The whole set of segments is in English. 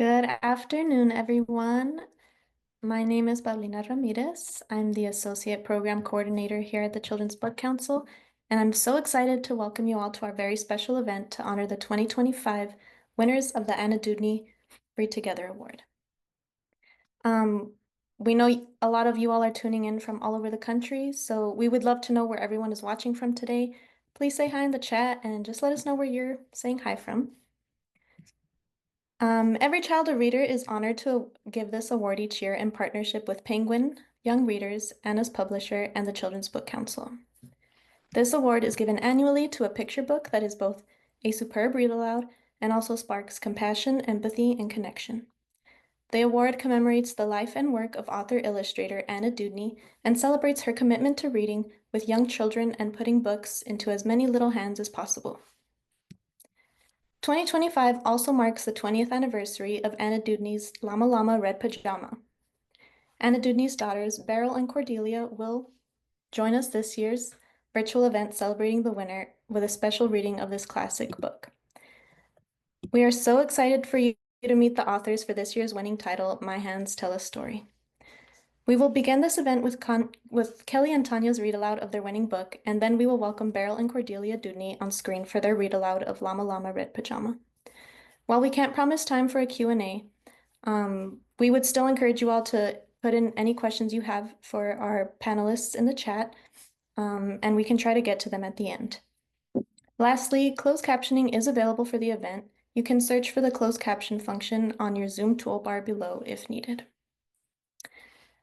Good afternoon, everyone. My name is Paulina Ramirez. I'm the Associate Program Coordinator here at the Children's Book Council, and I'm so excited to welcome you all to our very special event to honor the 2025 winners of the Anna Dewdney Read Together Award. Um, we know a lot of you all are tuning in from all over the country, so we would love to know where everyone is watching from today. Please say hi in the chat and just let us know where you're saying hi from. Every child a reader is honored to give this award each year in partnership with Penguin, Young Readers, Anna's publisher, and the Children's Book Council. This award is given annually to a picture book that is both a superb read aloud and also sparks compassion, empathy, and connection. The award commemorates the life and work of author-illustrator Anna Dewdney and celebrates her commitment to reading with young children and putting books into as many little hands as possible. 2025 also marks the 20th anniversary of Anna Dewdney's Llama Llama Red Pajama. Anna Dewdney's daughters, Beryl and Cordelia, will join us this year's virtual event celebrating the winner with a special reading of this classic book. We are so excited for you to meet the authors for this year's winning title, My Hands Tell a Story. We will begin this event with Kelly and Tonya's read aloud of their winning book, and then we will welcome Beryl and Cordelia Dewdney on screen for their read aloud of Llama Llama Red Pajama. While we can't promise time for a Q&A, we would still encourage you all to put in any questions you have for our panelists in the chat, and we can try to get to them at the end. Lastly, closed captioning is available for the event. You can search for the closed caption function on your Zoom toolbar below if needed.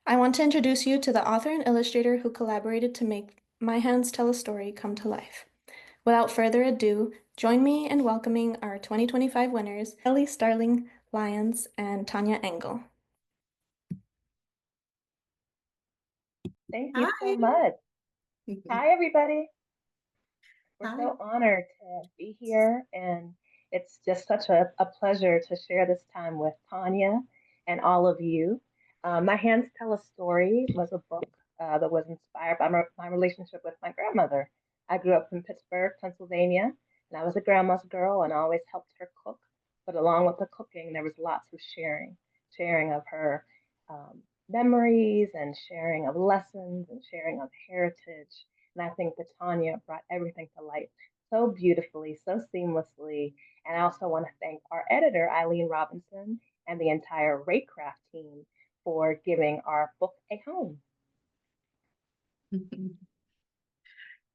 I want to introduce you to the author and illustrator who collaborated to make My Hands Tell a Story come to life. Without further ado, join me in welcoming our 2025 winners, Kelly Starling Lyons and Tonya Engel. Thank you so Hi. much. Hi, everybody. We're Hi. so honored to be here, and it's just such a pleasure to share this time with Tonya and all of you. My Hands Tell a Story was a book that was inspired by my relationship with my grandmother. I grew up in Pittsburgh, Pennsylvania, and I was a grandma's girl and I always helped her cook. But along with the cooking, there was lots of sharing of her memories and sharing of lessons and sharing of heritage. And I think that Tonya brought everything to light so beautifully, so seamlessly. And I also want to thank our editor, Eileen Robinson, and the entire Raycraft team for giving our book a home.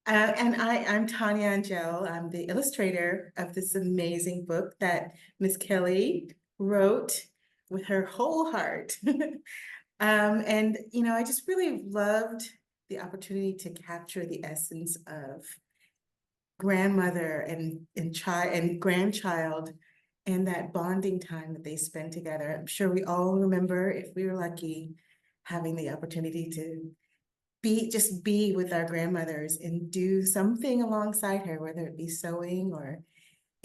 And I'm Tonya Engel. I'm the illustrator of this amazing book that Miss Kelly wrote with her whole heart. And, I just really loved the opportunity to capture the essence of grandmother and child and grandchild and that bonding time that they spend together. I'm sure we all remember, if we were lucky, having the opportunity to be with our grandmothers and do something alongside her, whether it be sewing or,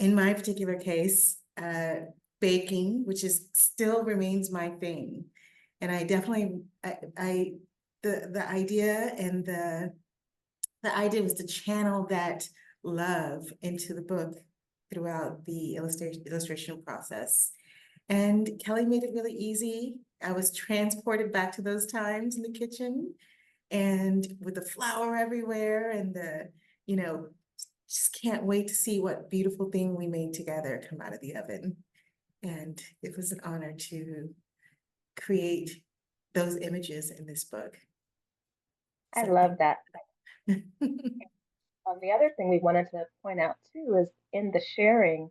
in my particular case, baking, which is still remains my thing. And I definitely, the idea and the idea was to channel that love into the book throughout the illustration process. And Kelly made it really easy. I was transported back to those times in the kitchen and with the flour everywhere and just can't wait to see what beautiful thing we made together come out of the oven. And it was an honor to create those images in this book. I love that. The other thing we wanted to point out too is in the sharing,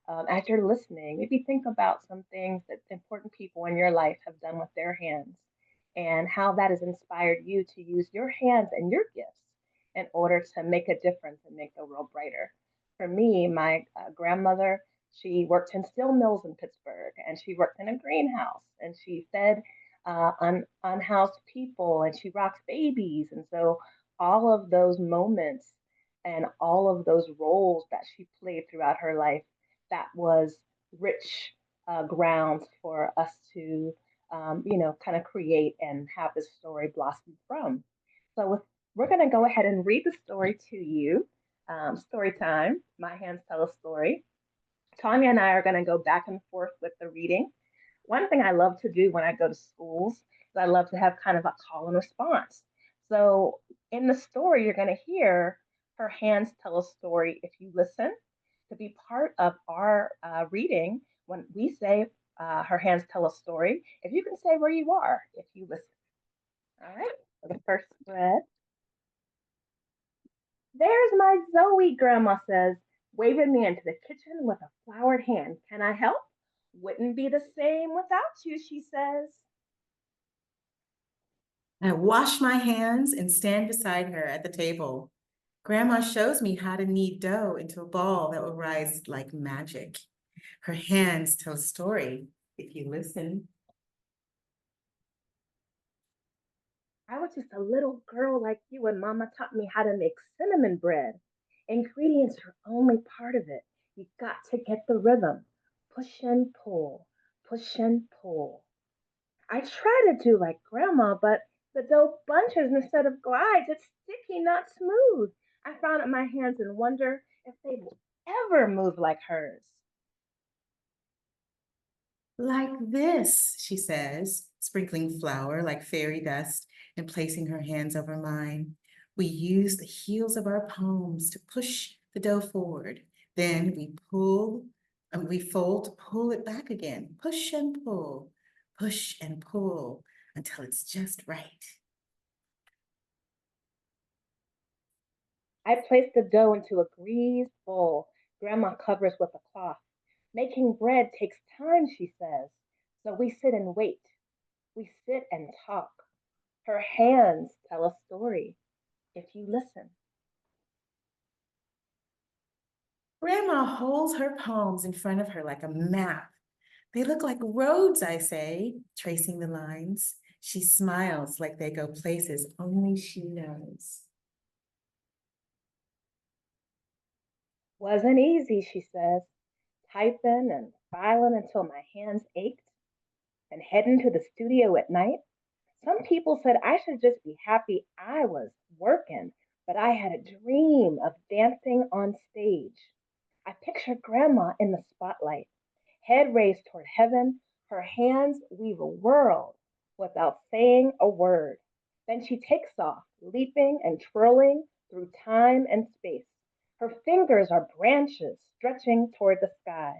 as you're listening, maybe think about some things that important people in your life have done with their hands and how that has inspired you to use your hands and your gifts in order to make a difference and make the world brighter. For me, my grandmother, she worked in steel mills in Pittsburgh and she worked in a greenhouse and she fed unhoused people and she rocked babies. And so all of those moments and all of those roles that she played throughout her life, that was rich grounds for us to, kind of create and have this story blossom from. We're going to go ahead and read the story to you. Story time. My Hands Tell a Story. Tonya and I are going to go back and forth with the reading. One thing I love to do when I go to schools is I love to have kind of a call and response. So in the story, you're going to hear her hands tell a story if you listen. To be part of our reading, when we say her hands tell a story, if you can say where you are, if you listen. All right, so the first spread. There's my Zoe, Grandma says, waving me into the kitchen with a floured hand. Can I help? Wouldn't be the same without you, she says. I wash my hands and stand beside her at the table. Grandma shows me how to knead dough into a ball that will rise like magic. Her hands tell a story if you listen. I was just a little girl like you when Mama taught me how to make cinnamon bread. Ingredients are only part of it. You got to get the rhythm. Push and pull, push and pull. I try to do like Grandma, but the dough bunches instead of glides. It's sticky, not smooth. I frown at my hands and wonder if they will ever move like hers. Like this, she says, sprinkling flour like fairy dust and placing her hands over mine. We use the heels of our palms to push the dough forward. Then we fold to pull it back again. Push and pull until it's just right. I place the dough into a greased bowl Grandma covers with a cloth. Making bread takes time, she says. So we sit and wait. We sit and talk. Her hands tell a story if you listen. Grandma holds her palms in front of her like a map. They look like roads, I say, tracing the lines. She smiles like they go places only she knows. Wasn't easy, she says, typing and filing until my hands ached and heading to the studio at night. Some people said I should just be happy I was working, but I had a dream of dancing on stage. I picture Grandma in the spotlight, head raised toward heaven, her hands weave a world without saying a word. Then she takes off, leaping and twirling through time and space. Her fingers are branches stretching toward the sky.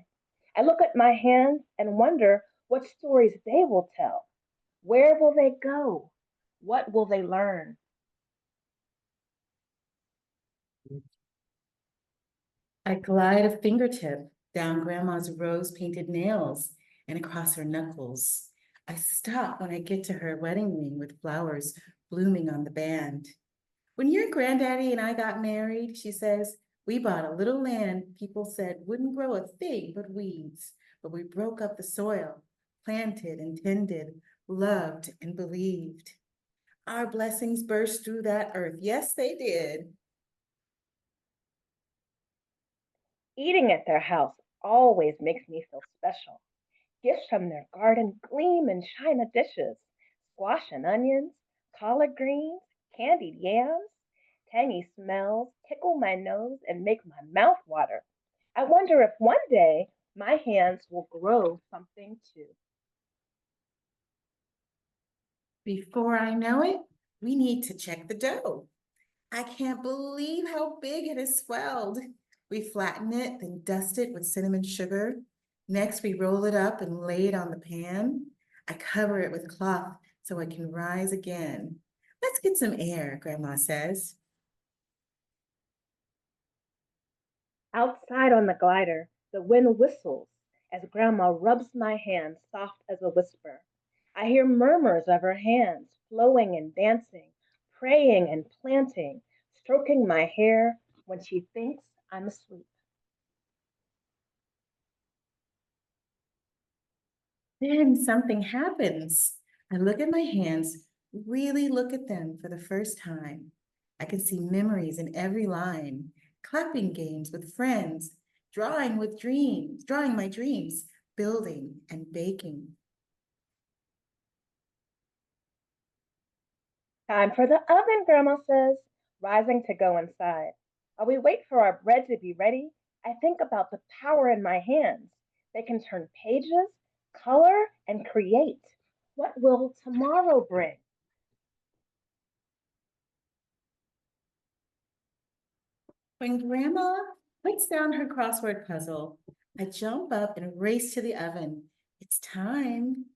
I look at my hands and wonder what stories they will tell. Where will they go? What will they learn? I glide a fingertip down Grandma's rose-painted nails and across her knuckles. I stop when I get to her wedding ring with flowers blooming on the band. When your granddaddy and I got married, she says, we bought a little land people said wouldn't grow a thing but weeds, but we broke up the soil, planted and tended, loved and believed. Our blessings burst through that earth. Yes, they did. Eating at their house always makes me feel special. Gifts from their garden gleam in china dishes. Squash and onions, collard greens, candied yams. Tangy smells tickle my nose and make my mouth water. I wonder if one day my hands will grow something too. Before I know it, we need to check the dough. I can't believe how big it has swelled. We flatten it, then dust it with cinnamon sugar. Next, we roll it up and lay it on the pan. I cover it with cloth so it can rise again. Let's get some air, Grandma says. Outside on the glider, the wind whistles as Grandma rubs my hand soft as a whisper. I hear murmurs of her hands flowing and dancing, praying and planting, stroking my hair when she thinks I'm asleep. Then something happens. I look at my hands, really look at them for the first time. I can see memories in every line, clapping games with friends, drawing my dreams, building and baking. Time for the oven, Grandma says, rising to go inside. While we wait for our bread to be ready, I think about the power in my hands. They can turn pages, color, and create. What will tomorrow bring? When Grandma puts down her crossword puzzle, I jump up and race to the oven. It's time.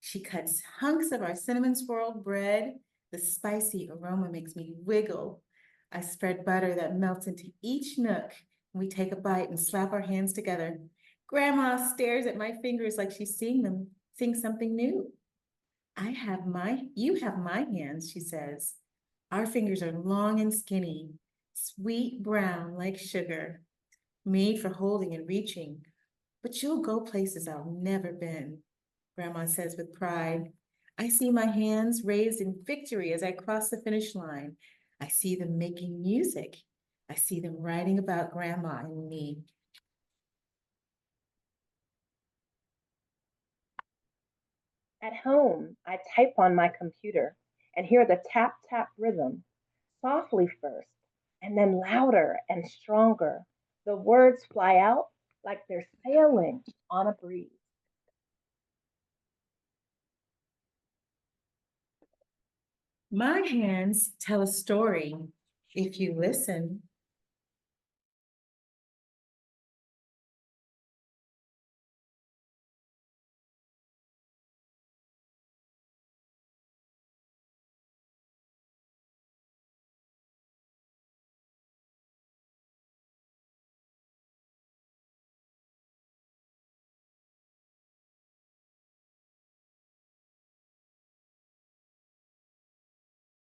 She cuts hunks of our cinnamon swirled bread. The spicy aroma makes me wiggle. I spread butter that melts into each nook. We take a bite and slap our hands together. Grandma stares at my fingers like she's seeing something new. You have my hands, she says. Our fingers are long and skinny, sweet brown like sugar, made for holding and reaching. But you'll go places I've never been, Grandma says with pride. I see my hands raised in victory as I cross the finish line. I see them making music. I see them writing about Grandma and me. At home, I type on my computer and hear the tap tap rhythm, softly first, and then louder and stronger. The words fly out like they're sailing on a breeze. My hands tell a story if you listen.